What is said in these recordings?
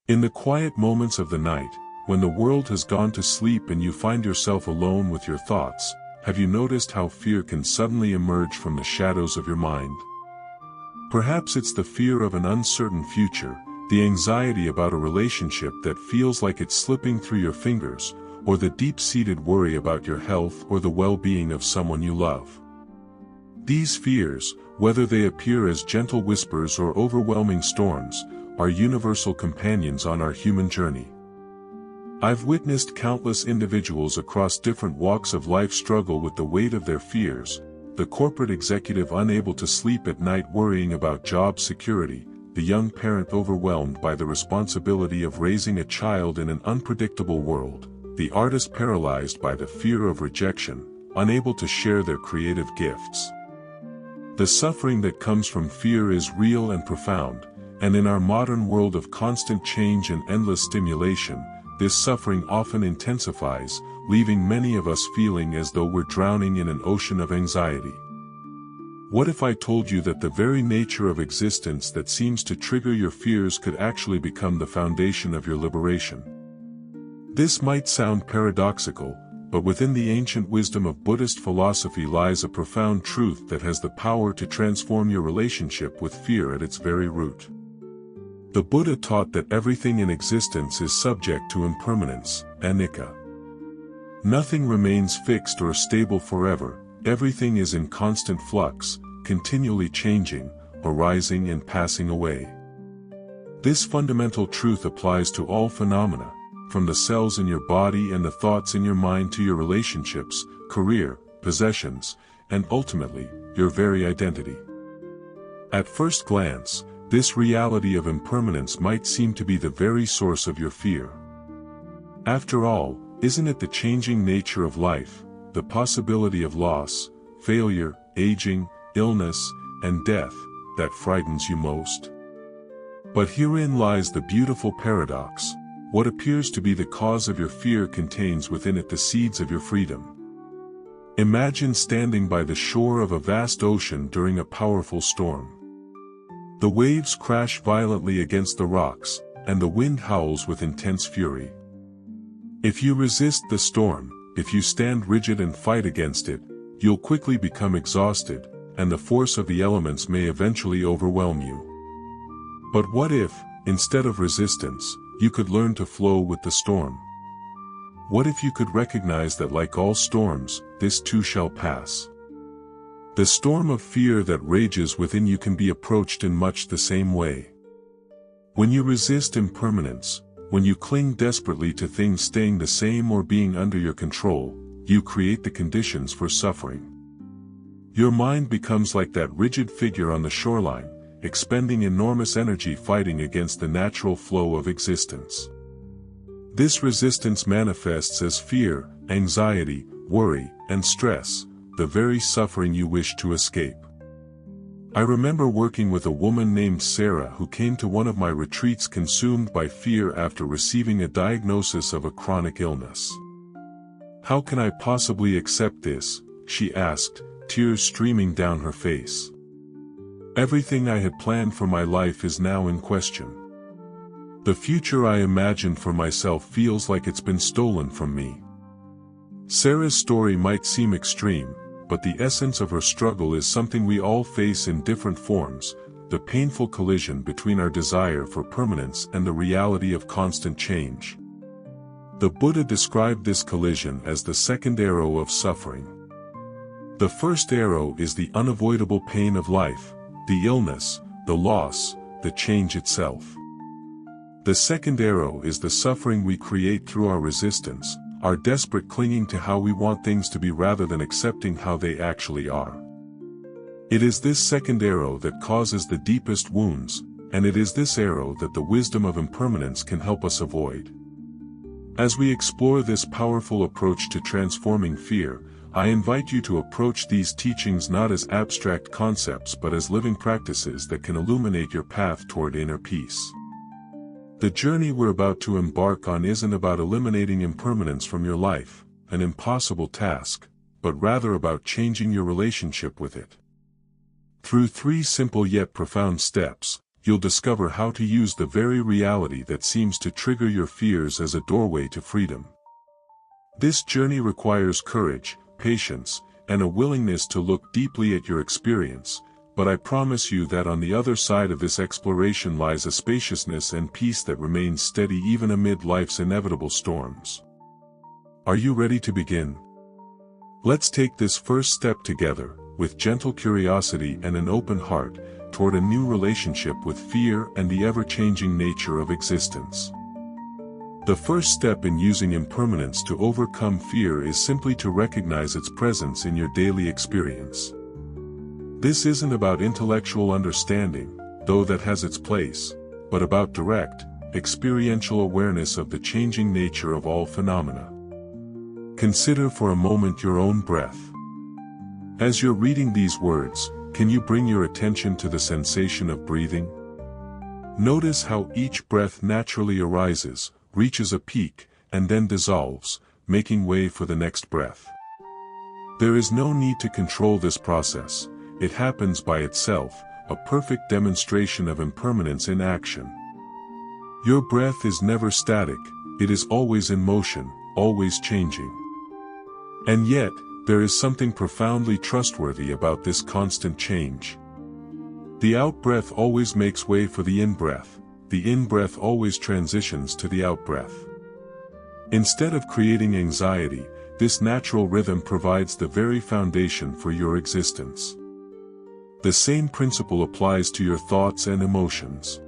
In the quiet moments of the night, when the world has gone to sleep and you find yourself alone with your thoughts, have you noticed how fear can suddenly emerge from the shadows of your mind? Perhaps it's the fear of an uncertain future, the anxiety about a relationship that feels like it's slipping through your fingers, or the deep-seated worry about your health or the well-being of someone you love. These fears, whether they appear as gentle whispers or overwhelming storms, are universal companions on our human journey. I've witnessed countless individuals across different walks of life struggle with the weight of their fears: the corporate executive unable to sleep at night worrying about job security, the young parent overwhelmed by the responsibility of raising a child in an unpredictable world, the artist paralyzed by the fear of rejection, unable to share their creative gifts. The suffering that comes from fear is real and profound, and in our modern world of constant change and endless stimulation, this suffering often intensifies, leaving many of us feeling as though we're drowning in an ocean of anxiety. What if I told you that the very nature of existence that seems to trigger your fears could actually become the foundation of your liberation? This might sound paradoxical, but within the ancient wisdom of Buddhist philosophy lies a profound truth that has the power to transform your relationship with fear at its very root. The Buddha taught that everything in existence is subject to impermanence, anicca. Nothing remains fixed or stable forever, everything is in constant flux, continually changing, arising and passing away. This fundamental truth applies to all phenomena, from the cells in your body and the thoughts in your mind to your relationships, career, possessions, and ultimately, your very identity. At first glance, this reality of impermanence might seem to be the very source of your fear. After all, isn't it the changing nature of life, the possibility of loss, failure, aging, illness, and death, that frightens you most? But herein lies the beautiful paradox: what appears to be the cause of your fear contains within it the seeds of your freedom. Imagine standing by the shore of a vast ocean during a powerful storm. The waves crash violently against the rocks, and the wind howls with intense fury. If you resist the storm, if you stand rigid and fight against it, you'll quickly become exhausted, and the force of the elements may eventually overwhelm you. But what if, instead of resistance, you could learn to flow with the storm? What if you could recognize that, like all storms, this too shall pass? The storm of fear that rages within you can be approached in much the same way. When you resist impermanence, when you cling desperately to things staying the same or being under your control, you create the conditions for suffering. Your mind becomes like that rigid figure on the shoreline, expending enormous energy fighting against the natural flow of existence. This resistance manifests as fear, anxiety, worry, and stress, the very suffering you wish to escape. I remember working with a woman named Sarah who came to one of my retreats consumed by fear after receiving a diagnosis of a chronic illness. "How can I possibly accept this?" she asked, tears streaming down her face. "Everything I had planned for my life is now in question. The future I imagined for myself feels like it's been stolen from me." Sarah's story might seem extreme, but the essence of her struggle is something we all face in different forms: the painful collision between our desire for permanence and the reality of constant change. The Buddha described this collision as the second arrow of suffering. The first arrow is the unavoidable pain of life, the illness, the loss, the change itself. The second arrow is the suffering we create through our resistance, our desperate clinging to how we want things to be rather than accepting how they actually are. It is this second arrow that causes the deepest wounds, and it is this arrow that the wisdom of impermanence can help us avoid. As we explore this powerful approach to transforming fear, I invite you to approach these teachings not as abstract concepts but as living practices that can illuminate your path toward inner peace. The journey we're about to embark on isn't about eliminating impermanence from your life, an impossible task, but rather about changing your relationship with it. Through 3 simple yet profound steps, you'll discover how to use the very reality that seems to trigger your fears as a doorway to freedom. This journey requires courage, patience, and a willingness to look deeply at your experience, but I promise you that on the other side of this exploration lies a spaciousness and peace that remains steady even amid life's inevitable storms. Are you ready to begin? Let's take this first step together, with gentle curiosity and an open heart, toward a new relationship with fear and the ever-changing nature of existence. The first step in using impermanence to overcome fear is simply to recognize its presence in your daily experience. This isn't about intellectual understanding, though that has its place, but about direct, experiential awareness of the changing nature of all phenomena. Consider for a moment your own breath. As you're reading these words, can you bring your attention to the sensation of breathing? Notice how each breath naturally arises, reaches a peak, and then dissolves, making way for the next breath. There is no need to control this process, it happens by itself, a perfect demonstration of impermanence in action. Your breath is never static, it is always in motion, always changing. And yet, there is something profoundly trustworthy about this constant change. The out-breath always makes way for the in-breath. The in-breath always transitions to the out-breath. Instead of creating anxiety, this natural rhythm provides the very foundation for your existence. The same principle applies to your thoughts and emotions.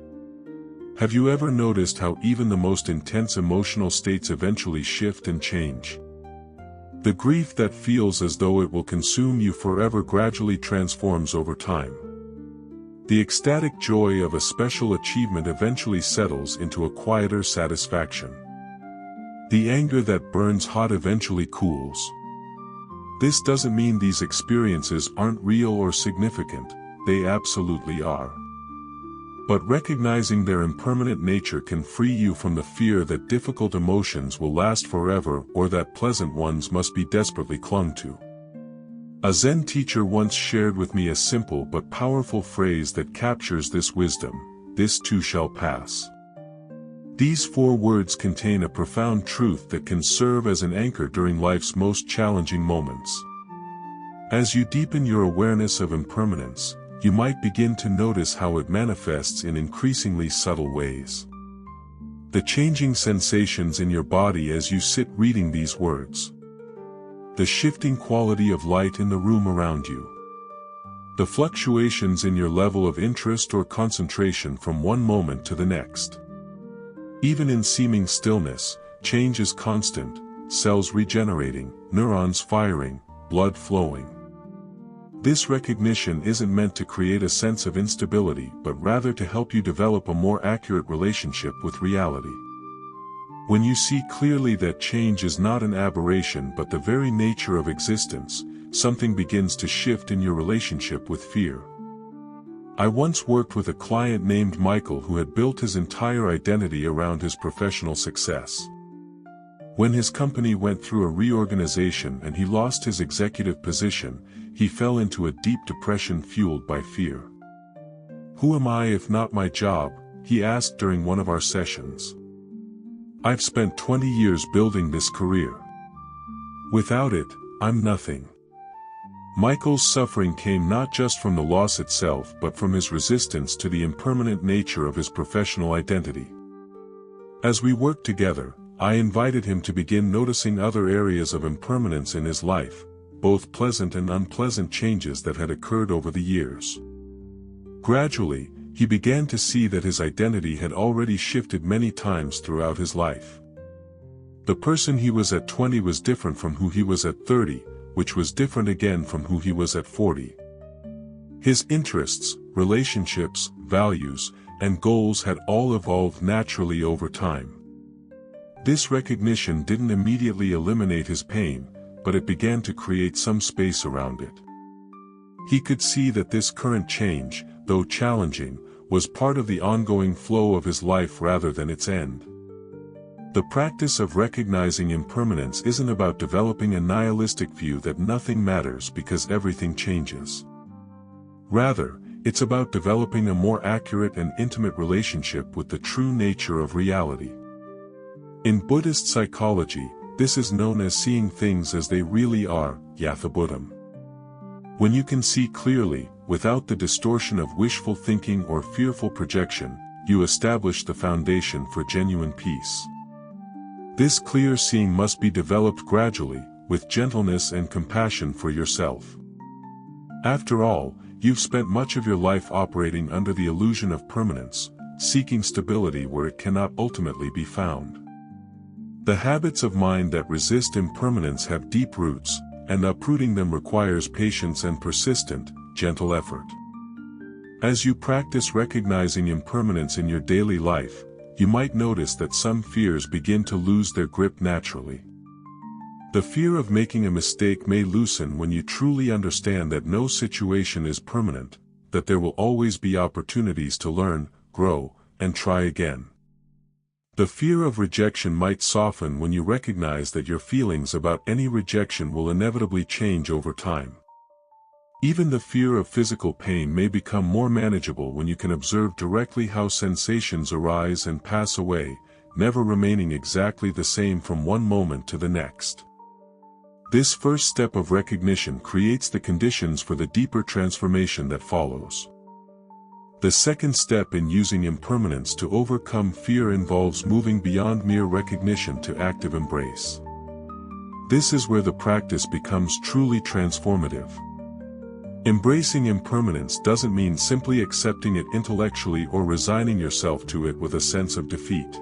Have you ever noticed how even the most intense emotional states eventually shift and change? The grief that feels as though it will consume you forever gradually transforms over time. The ecstatic joy of a special achievement eventually settles into a quieter satisfaction. The anger that burns hot eventually cools. This doesn't mean these experiences aren't real or significant, they absolutely are. But recognizing their impermanent nature can free you from the fear that difficult emotions will last forever or that pleasant ones must be desperately clung to. A Zen teacher once shared with me a simple but powerful phrase that captures this wisdom: "This too shall pass." These 4 words contain a profound truth that can serve as an anchor during life's most challenging moments. As you deepen your awareness of impermanence, you might begin to notice how it manifests in increasingly subtle ways. The changing sensations in your body as you sit reading these words. The shifting quality of light in the room around you. The fluctuations in your level of interest or concentration from one moment to the next. Even in seeming stillness, change is constant, cells regenerating, neurons firing, blood flowing. This recognition isn't meant to create a sense of instability but rather to help you develop a more accurate relationship with reality. When you see clearly that change is not an aberration but the very nature of existence, something begins to shift in your relationship with fear. I once worked with a client named Michael who had built his entire identity around his professional success. When his company went through a reorganization and he lost his executive position, he fell into a deep depression fueled by fear. "Who am I if not my job?" he asked during one of our sessions. "I've spent 20 years building this career. Without it, I'm nothing." Michael's suffering came not just from the loss itself but from his resistance to the impermanent nature of his professional identity. As we worked together, I invited him to begin noticing other areas of impermanence in his life, both pleasant and unpleasant changes that had occurred over the years. Gradually, he began to see that his identity had already shifted many times throughout his life. The person he was at 20 was different from who he was at 30, which was different again from who he was at 40. His interests, relationships, values, and goals had all evolved naturally over time. This recognition didn't immediately eliminate his pain, but it began to create some space around it. He could see that this current change, though challenging, was part of the ongoing flow of his life rather than its end. The practice of recognizing impermanence isn't about developing a nihilistic view that nothing matters because everything changes. Rather, It's about developing a more accurate and intimate relationship with the true nature of reality. In Buddhist psychology, this is known as seeing things as they really are, yatha buddham. When you can see clearly, without the distortion of wishful thinking or fearful projection, you establish the foundation for genuine peace. This clear seeing must be developed gradually, with gentleness and compassion for yourself. After all, you've spent much of your life operating under the illusion of permanence, seeking stability where it cannot ultimately be found. The habits of mind that resist impermanence have deep roots, and uprooting them requires patience and persistent, gentle effort. As you practice recognizing impermanence in your daily life, you might notice that some fears begin to lose their grip naturally. The fear of making a mistake may loosen when you truly understand that no situation is permanent, that there will always be opportunities to learn, grow, and try again. The fear of rejection might soften when you recognize that your feelings about any rejection will inevitably change over time. Even the fear of physical pain may become more manageable when you can observe directly how sensations arise and pass away, never remaining exactly the same from one moment to the next. This first step of recognition creates the conditions for the deeper transformation that follows. The second step in using impermanence to overcome fear involves moving beyond mere recognition to active embrace. This is where the practice becomes truly transformative. Embracing impermanence doesn't mean simply accepting it intellectually or resigning yourself to it with a sense of defeat.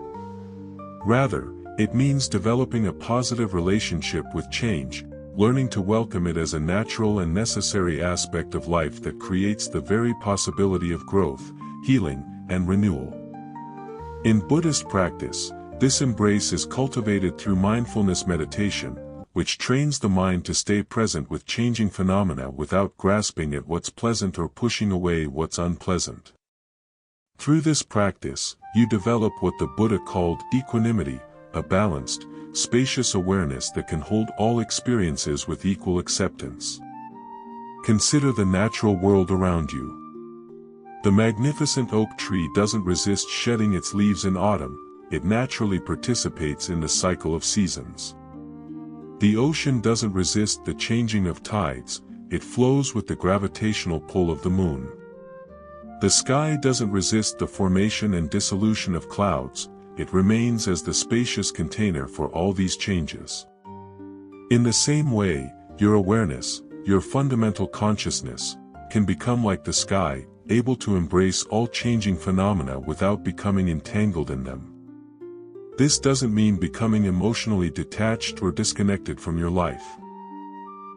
Rather, it means developing a positive relationship with change, learning to welcome it as a natural and necessary aspect of life that creates the very possibility of growth, healing, and renewal. In Buddhist practice, this embrace is cultivated through mindfulness meditation, which trains the mind to stay present with changing phenomena without grasping at what's pleasant or pushing away what's unpleasant. Through this practice, you develop what the Buddha called equanimity, a balanced, spacious awareness that can hold all experiences with equal acceptance. Consider the natural world around you. The magnificent oak tree doesn't resist shedding its leaves in autumn, it naturally participates in the cycle of seasons. The ocean doesn't resist the changing of tides, it flows with the gravitational pull of the moon. The sky doesn't resist the formation and dissolution of clouds, it remains as the spacious container for all these changes. In the same way, your awareness, your fundamental consciousness, can become like the sky, able to embrace all changing phenomena without becoming entangled in them. This doesn't mean becoming emotionally detached or disconnected from your life.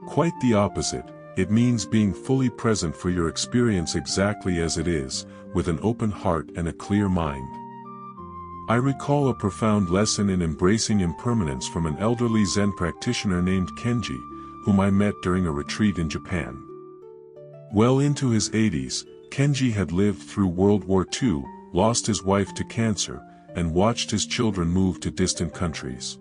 Quite the opposite, it means being fully present for your experience exactly as it is, with an open heart and a clear mind. I recall a profound lesson in embracing impermanence from an elderly Zen practitioner named Kenji, whom I met during a retreat in Japan. Well into his 80s, Kenji had lived through World War II, lost his wife to cancer, and watched his children move to distant countries.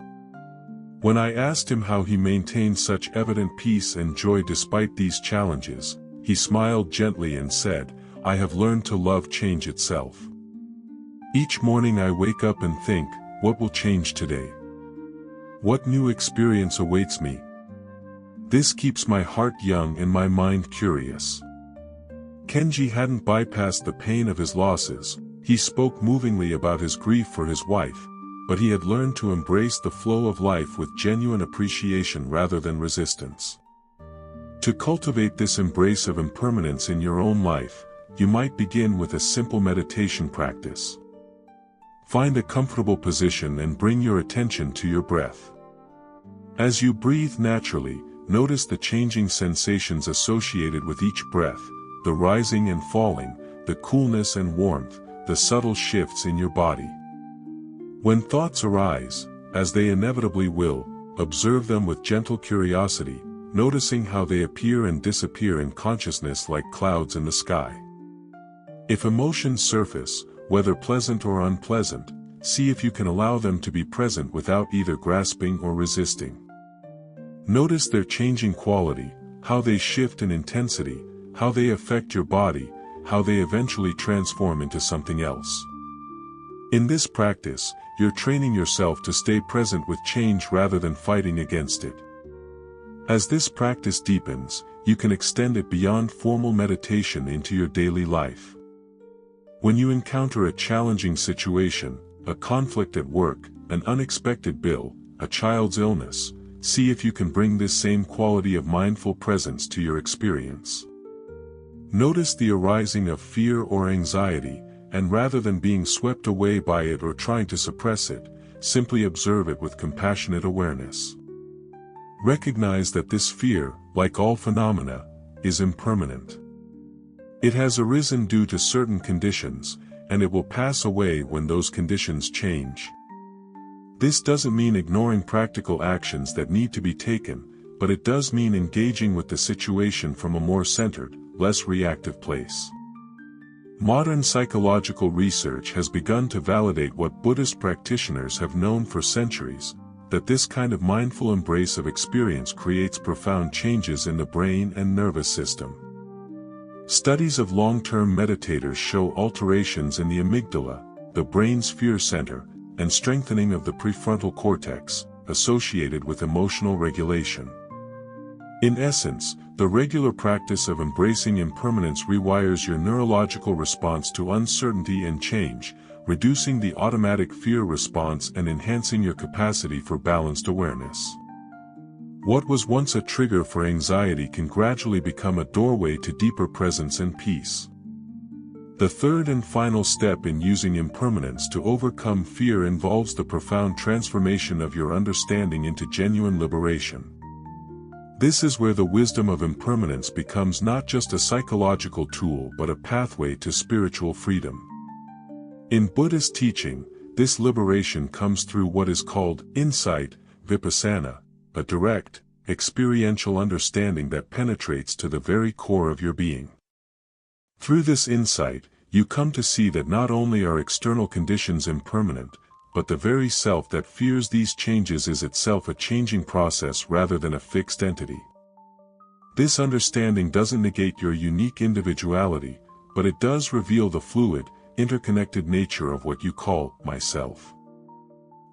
When I asked him how he maintained such evident peace and joy despite these challenges, he smiled gently and said, "I have learned to love change itself. Each morning I wake up and think, what will change today? What new experience awaits me? This keeps my heart young and my mind curious." Kenji hadn't bypassed the pain of his losses, he spoke movingly about his grief for his wife, but he had learned to embrace the flow of life with genuine appreciation rather than resistance. To cultivate this embrace of impermanence in your own life, you might begin with a simple meditation practice. Find a comfortable position and bring your attention to your breath. As you breathe naturally, notice the changing sensations associated with each breath, the rising and falling, the coolness and warmth, the subtle shifts in your body. When thoughts arise, as they inevitably will, observe them with gentle curiosity, noticing how they appear and disappear in consciousness like clouds in the sky. If emotions surface, whether pleasant or unpleasant, see if you can allow them to be present without either grasping or resisting. Notice their changing quality, how they shift in intensity, how they affect your body, how they eventually transform into something else. In this practice, you're training yourself to stay present with change rather than fighting against it. As this practice deepens, you can extend it beyond formal meditation into your daily life. When you encounter a challenging situation, a conflict at work, an unexpected bill, a child's illness, see if you can bring this same quality of mindful presence to your experience. Notice the arising of fear or anxiety, and rather than being swept away by it or trying to suppress it, simply observe it with compassionate awareness. Recognize that this fear, like all phenomena, is impermanent. It has arisen due to certain conditions, and it will pass away when those conditions change. This doesn't mean ignoring practical actions that need to be taken, but it does mean engaging with the situation from a more centered, less reactive place. Modern psychological research has begun to validate what Buddhist practitioners have known for centuries, that this kind of mindful embrace of experience creates profound changes in the brain and nervous system. Studies of long-term meditators show alterations in the amygdala, the brain's fear center, and strengthening of the prefrontal cortex, associated with emotional regulation. In essence, the regular practice of embracing impermanence rewires your neurological response to uncertainty and change, reducing the automatic fear response and enhancing your capacity for balanced awareness. What was once a trigger for anxiety can gradually become a doorway to deeper presence and peace. The third and final step in using impermanence to overcome fear involves the profound transformation of your understanding into genuine liberation. This is where the wisdom of impermanence becomes not just a psychological tool but a pathway to spiritual freedom. In Buddhist teaching, this liberation comes through what is called insight, vipassana, a direct, experiential understanding that penetrates to the very core of your being. Through this insight, you come to see that not only are external conditions impermanent, but the very self that fears these changes is itself a changing process rather than a fixed entity. This understanding doesn't negate your unique individuality, but it does reveal the fluid, interconnected nature of what you call myself.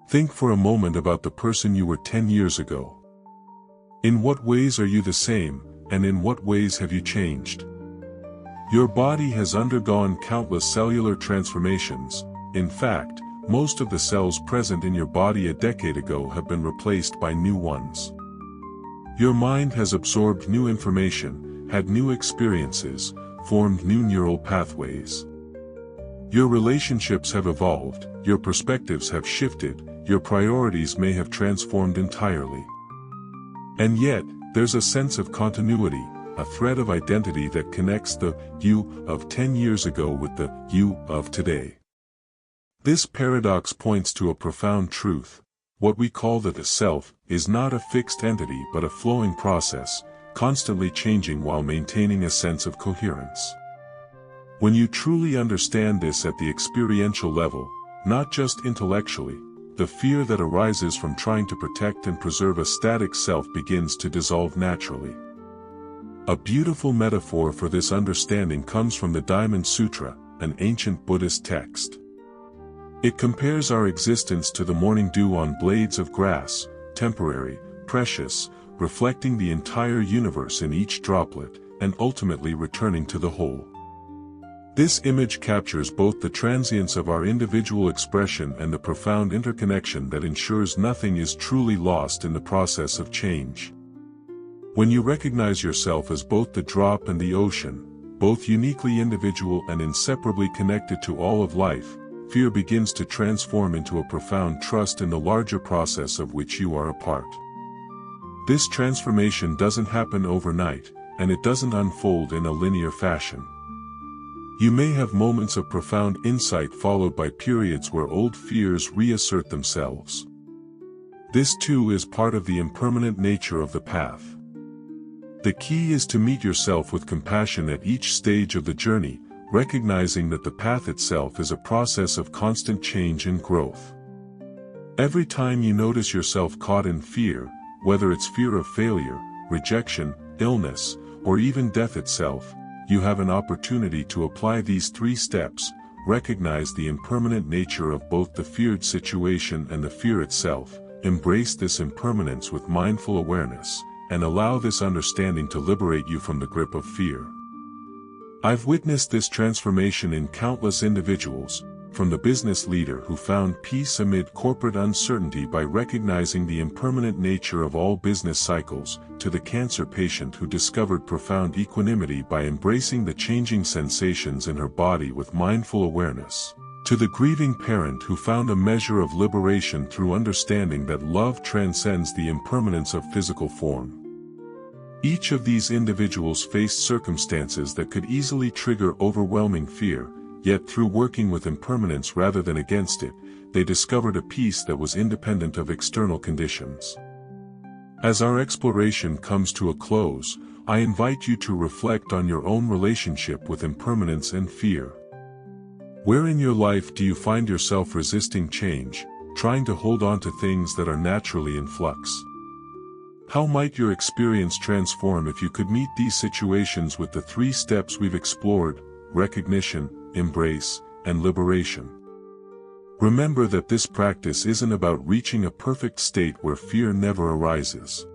Think for a moment about the person you were 10 years ago. In what ways are you the same, and in what ways have you changed? Your body has undergone countless cellular transformations. In fact, most of the cells present in your body a decade ago have been replaced by new ones. Your mind has absorbed new information, had new experiences, formed new neural pathways. Your relationships have evolved, your perspectives have shifted, your priorities may have transformed entirely. And yet, there's a sense of continuity, a thread of identity that connects the you of 10 years ago with the you of today. This paradox points to a profound truth. What we call the self is not a fixed entity but a flowing process, constantly changing while maintaining a sense of coherence. When you truly understand this at the experiential level, not just intellectually, the fear that arises from trying to protect and preserve a static self begins to dissolve naturally. A beautiful metaphor for this understanding comes from the Diamond Sutra, an ancient Buddhist text. It compares our existence to the morning dew on blades of grass, temporary, precious, reflecting the entire universe in each droplet, and ultimately returning to the whole. This image captures both the transience of our individual expression and the profound interconnection that ensures nothing is truly lost in the process of change. When you recognize yourself as both the drop and the ocean, both uniquely individual and inseparably connected to all of life, fear begins to transform into a profound trust in the larger process of which you are a part. This transformation doesn't happen overnight, and it doesn't unfold in a linear fashion. You may have moments of profound insight followed by periods where old fears reassert themselves. This too is part of the impermanent nature of the path. The key is to meet yourself with compassion at each stage of the journey, recognizing that the path itself is a process of constant change and growth. Every time you notice yourself caught in fear, whether it's fear of failure, rejection, illness, or even death itself, you have an opportunity to apply these 3 steps: recognize the impermanent nature of both the feared situation and the fear itself, embrace this impermanence with mindful awareness, and allow this understanding to liberate you from the grip of fear. I've witnessed this transformation in countless individuals, from the business leader who found peace amid corporate uncertainty by recognizing the impermanent nature of all business cycles, to the cancer patient who discovered profound equanimity by embracing the changing sensations in her body with mindful awareness, to the grieving parent who found a measure of liberation through understanding that love transcends the impermanence of physical form. Each of these individuals faced circumstances that could easily trigger overwhelming fear, yet through working with impermanence rather than against it, they discovered a peace that was independent of external conditions. As our exploration comes to a close, I invite you to reflect on your own relationship with impermanence and fear. Where in your life do you find yourself resisting change, trying to hold on to things that are naturally in flux? How might your experience transform if you could meet these situations with the 3 steps we've explored: recognition, embrace, and liberation? Remember that this practice isn't about reaching a perfect state where fear never arises.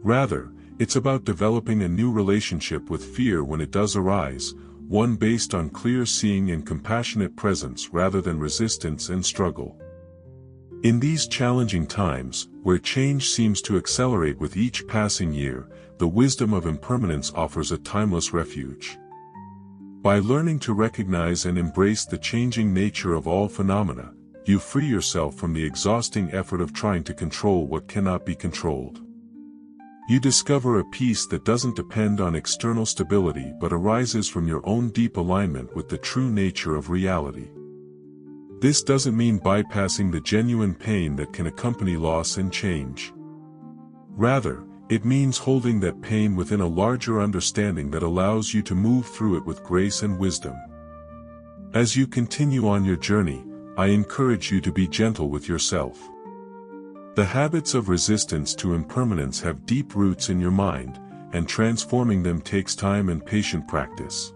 Rather, it's about developing a new relationship with fear when it does arise, one based on clear seeing and compassionate presence rather than resistance and struggle. In these challenging times, where change seems to accelerate with each passing year, the wisdom of impermanence offers a timeless refuge. By learning to recognize and embrace the changing nature of all phenomena, you free yourself from the exhausting effort of trying to control what cannot be controlled. You discover a peace that doesn't depend on external stability but arises from your own deep alignment with the true nature of reality. This doesn't mean bypassing the genuine pain that can accompany loss and change. Rather, it means holding that pain within a larger understanding that allows you to move through it with grace and wisdom. As you continue on your journey, I encourage you to be gentle with yourself. The habits of resistance to impermanence have deep roots in your mind, and transforming them takes time and patient practice.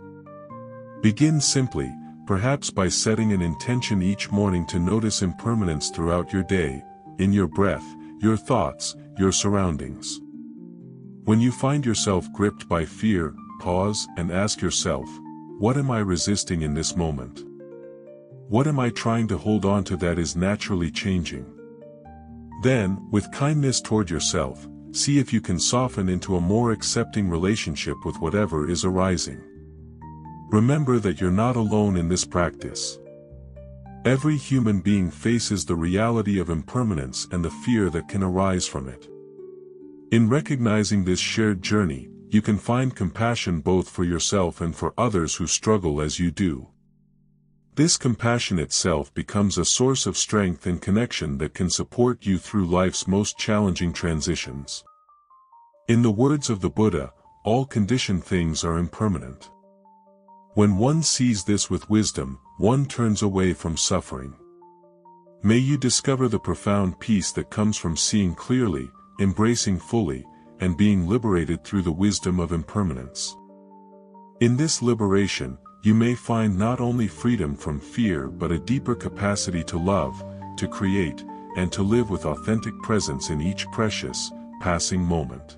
Begin simply, perhaps by setting an intention each morning to notice impermanence throughout your day, in your breath, your thoughts, your surroundings. When you find yourself gripped by fear, pause and ask yourself, what am I resisting in this moment? What am I trying to hold on to that is naturally changing? Then, with kindness toward yourself, see if you can soften into a more accepting relationship with whatever is arising. Remember that you're not alone in this practice. Every human being faces the reality of impermanence and the fear that can arise from it. In recognizing this shared journey, you can find compassion both for yourself and for others who struggle as you do. This compassion itself becomes a source of strength and connection that can support you through life's most challenging transitions. In the words of the Buddha, all conditioned things are impermanent. When one sees this with wisdom, one turns away from suffering. May you discover the profound peace that comes from seeing clearly, embracing fully, and being liberated through the wisdom of impermanence. In this liberation, you may find not only freedom from fear but a deeper capacity to love, to create, and to live with authentic presence in each precious, passing moment.